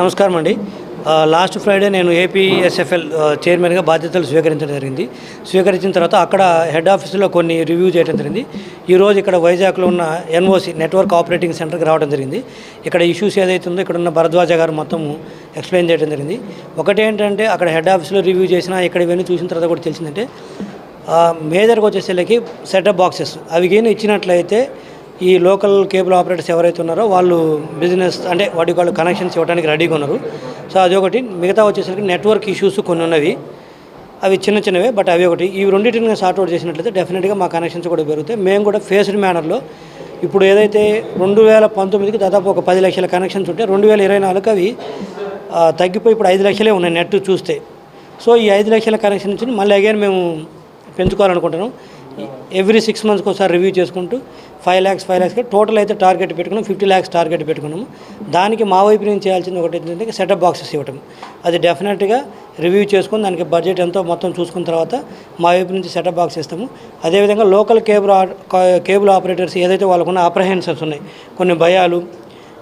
నమస్కారం అండి. Last Friday నేను ఏపీఎస్ఎఫ్ఎల్ చైర్మన్గా బాధ్యతలు స్వీకరించడం జరిగింది. స్వీకరించిన తర్వాత అక్కడ హెడ్ ఆఫీసులో కొన్ని రివ్యూ చేయడం జరిగింది. ఈరోజు ఇక్కడ వైజాగ్లో ఉన్న ఎన్ఓసి నెట్వర్క్ ఆపరేటింగ్ సెంటర్కి రావడం జరిగింది. ఇక్కడ ఇష్యూస్ ఏదైతే ఉందో ఇక్కడ ఉన్న భరద్వాజ గారు మొత్తం ఎక్స్ప్లెయిన్ చేయడం జరిగింది. ఒకటేంటంటే అక్కడ హెడ్ ఆఫీస్లో రివ్యూ చేసినా ఇక్కడ ఇవన్నీ చూసిన తర్వాత కూడా తెలిసిందంటే మేజర్గా వచ్చేసరికి సెటప్ బాక్సెస్ అవి కానీ ఇచ్చినట్లయితే ఈ లోకల్ కేబుల్ ఆపరేటర్స్ ఎవరైతే ఉన్నారో వాళ్ళు బిజినెస్ అంటే వాటికి వాళ్ళు కనెక్షన్స్ ఇవ్వడానికి రెడీగా ఉన్నారు. సో అది ఒకటి. మిగతా వచ్చేసరికి నెట్వర్క్ ఇష్యూస్ కొన్ని ఉన్నవి, అవి చిన్నవే, బట్ అవి ఒకటి. ఈ రెండింటిని సార్ట్అవుట్ చేసినట్లయితే డెఫినెట్గా మా కనెక్షన్స్ కూడా పెరుగుతాయి. మేము కూడా ఫేస్డ్ మేనర్లో ఇప్పుడు ఏదైతే 2019కి దాదాపు ఒక 10 లక్షల కనెక్షన్స్ ఉంటే 2024కి అవి తగ్గిపోయి ఇప్పుడు 5 లక్షలే ఉన్నాయి నెట్ చూస్తే. సో ఈ 5 లక్షల కనెక్షన్ నుంచి మళ్ళీ అగైన్ మేము పెంచుకోవాలనుకుంటున్నాం. ఎవ్రీ 6 మంత్స్కి ఒకసారి రివ్యూ చేసుకుంటూ 5 lakhs టోటల్ అయితే టార్గెట్ పెట్టుకున్నాం. 50 lakhs టార్గెట్ పెట్టుకున్నాము. దానికి మా వైపు నుంచి చేయాల్సింది ఒకటి ఏంటంటే సెటప్ బాక్సెస్ ఇవ్వటం. అది డెఫినెట్గా రివ్యూ చేసుకుని దానికి బడ్జెట్ ఎంతో మొత్తం చూసుకున్న తర్వాత మా వైపు నుంచి సెటప్ బాక్స్ ఇస్తాము. అదేవిధంగా లోకల్ కేబుల్ ఆపరేటర్స్ ఏదైతే వాళ్ళకున్న అప్రహెన్షన్స్ ఉన్నాయి, కొన్ని భయాలు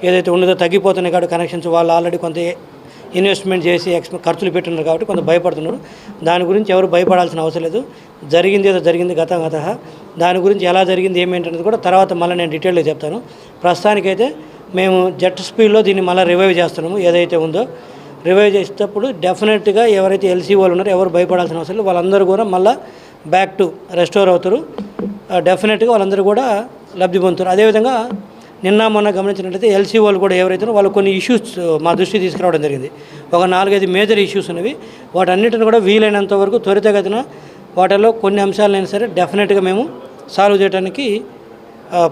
ఏదైతే ఉన్నదో తగ్గిపోతున్నాయి కాబట్టి కనెక్షన్స్ వాళ్ళు ఆల్రెడీ కొంత ఇన్వెస్ట్మెంట్ చేసి ఖర్చులు పెట్టున్నారు కాబట్టి కొంత భయపడుతున్నారు. దాని గురించి ఎవరు భయపడాల్సిన అవసరం లేదు. జరిగింది ఏదో జరిగింది గత దాని గురించి ఎలా జరిగింది ఏమేంటనేది కూడా తర్వాత మళ్ళీ నేను డీటెయిల్గా చెప్తాను. ప్రస్తుతానికైతే మేము జెట్ స్పీడ్లో దీన్ని మళ్ళీ రివైవ్ చేస్తున్నాము. ఏదైతే ఉందో రివైవ్ చేసేటప్పుడు డెఫినెట్గా ఎవరైతే ఎల్సీ వాళ్ళు ఉన్నారో ఎవరు భయపడాల్సిన అవసరం లేదు. వాళ్ళందరూ కూడా మళ్ళీ బ్యాక్ టు రెస్టోర్ అవుతారు. డెఫినెట్గా వాళ్ళందరూ కూడా లబ్ధి పొందుతారు. అదేవిధంగా నిన్న మొన్న గమనించినట్లయితే ఎల్సీ వాళ్ళు కూడా ఎవరైతే వాళ్ళు కొన్ని ఇష్యూస్ మా దృష్టికి తీసుకురావడం జరిగింది. ఒక 4-5 మేజర్ ఇష్యూస్ ఉన్నవి. వాటన్నిటిని కూడా వీలైనంత వరకు త్వరితగతిన వాటిలో కొన్ని అంశాలైనా సరే డెఫినెట్గా మేము సాల్వ్ చేయడానికి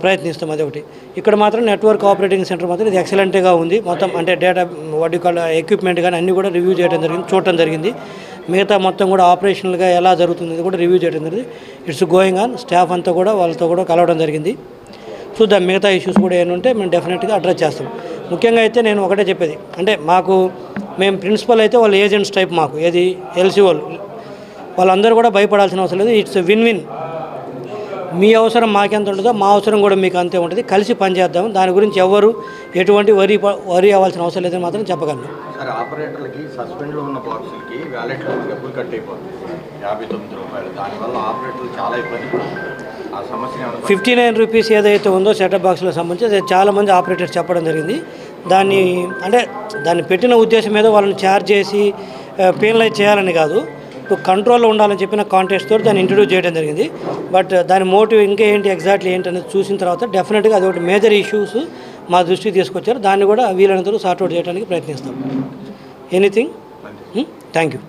ప్రయత్నిస్తాం. అదొకటి. ఇక్కడ మాత్రం నెట్వర్క్ ఆపరేటింగ్ సెంటర్ మాత్రం ఇది ఎక్సలెంట్గా ఉంది. మొత్తం అంటే డేటా ఎక్విప్మెంట్ కానీ అన్నీ కూడా రివ్యూ చేయడం జరిగింది, చూడటం జరిగింది. మిగతా మొత్తం కూడా ఆపరేషనల్గా ఎలా జరుగుతుంది కూడా రివ్యూ చేయడం జరిగింది. It's going on. స్టాఫ్ అంతా కూడా వాళ్ళతో కూడా కలవడం జరిగింది. చూద్దాం మిగతా ఇష్యూస్ కూడా ఏమంటే మేము డెఫినెట్గా అడ్రస్ చేస్తాం. ముఖ్యంగా అయితే నేను ఒకటే చెప్పేది అంటే మేము ప్రిన్సిపల్ అయితే వాళ్ళు ఏజెంట్స్ టైప్ మాకు ఏది ఎల్సీ వాళ్ళందరూ కూడా భయపడాల్సిన అవసరం లేదు. It's win win. మీ అవసరం మాకెంత ఉంటుందో మా అవసరం కూడా మీకు అంతే ఉంటుంది. కలిసి పనిచేద్దాం. దాని గురించి ఎవరు ఎటువంటి వరి అవ్వాల్సిన అవసరం లేదని మాత్రం చెప్పగలను. సార్, ఆపరేటర్లకి సస్పెండ్లో ఉన్న బాక్సులకి వ్యాలెట్లో డబ్బులు కట్ అయిపోతుంది, ₹59. దానివల్ల ఆపరేటర్లు చాలా ఇబ్బంది పడుతుంది. ఆ సమస్య 59 రూపీస్ ఏదైతే ఉందో సెటప్ బాక్స్లో సంబంధించి అది చాలామంది ఆపరేటర్స్ చెప్పడం జరిగింది. దాన్ని పెట్టిన ఉద్దేశం మీద వాళ్ళని ఛార్జ్ చేసి పెనలైజ్ చేయాలని కాదు, కంట్రోల్లో ఉండాలని చెప్పిన కాంటెక్స్ట్ తోటి దాన్ని ఇంట్రడ్యూస్ చేయడం జరిగింది. బట్ దాని మోటివ్ ఇంకా ఎగ్జాక్ట్లీ ఏంటి అనేది చూసిన తర్వాత డెఫినెట్గా అది ఒకటి మేజర్ ఇష్యూస్ మా దృష్టికి తీసుకొచ్చారు. దాన్ని కూడా వీలైనంత సార్ట్అవుట్ చేయడానికి ప్రయత్నిస్తాం. ఎనీథింగ్. Thank you.